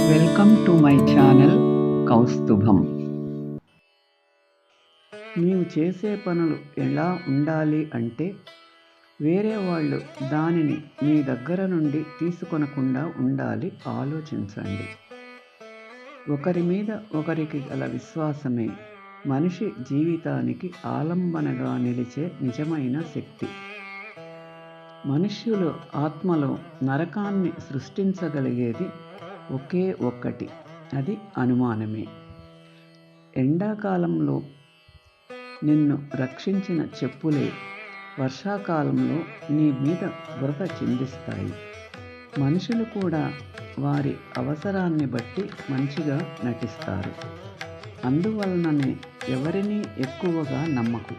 Welcome to my channel Kaustubham. నీవు చేసే పనులు ఎలా ఉండాలి అంటే వేరే వాళ్ళు దానిని మీ దగ్గర నుండి తీసుకొనకుండా ఉండాలి. ఆలోచించండి. ఒకరి మీద ఒకరికి గల విశ్వాసమే మనిషి జీవితానికి ఆలంబనగా నిలిచే నిజమైన శక్తి. మనుష్యుల ఆత్మలో నరకాన్ని సృష్టించగలిగేది ఒకే ఒక్కటి, అది అనుమానమే. ఎండాకాలంలో నిన్ను రక్షించిన చెప్పులే వర్షాకాలంలో నీ మీద బురద చిందిస్తాయి. మనుషులు కూడా వారి అవసరాన్ని బట్టి మంచిగా నటిస్తారు. అందువలననే ఎవరినీ ఎక్కువగా నమ్మకు.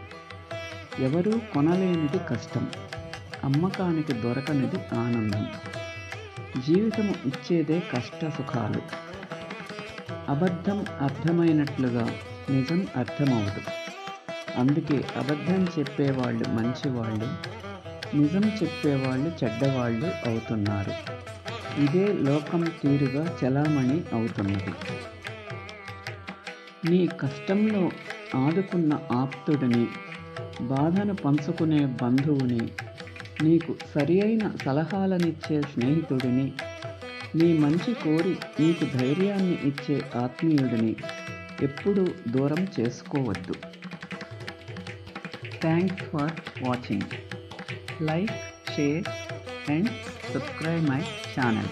ఎవరూ కొనలేనిది కష్టం, అమ్మకానికి దొరకనిది ఆనందం. జీవితము ఇచ్చేదే కష్ట సుఖాలు. అబద్ధం అర్థమైనట్లుగా నిజం అర్థమవుదు. అందుకే అబద్ధం చెప్పేవాళ్ళు మంచివాళ్ళు, నిజం చెప్పేవాళ్ళు చెడ్డవాళ్ళు అవుతున్నారు. ఇదే లోకం తీరుగా చలామణి అవుతున్నది. నీ కష్టంలో ఆదుకున్న ఆప్తుడిని, బాధను పంచుకునే బంధువుని, నీకు సరి అయిన సలహాలనిచ్చే స్నేహితుడిని, నీ మంచి కోరి నీకు ధైర్యాన్ని ఇచ్చే ఆత్మీయుడిని ఎప్పుడూ దూరం చేసుకోవద్దు. Thanks for watching. Like, share and subscribe my channel.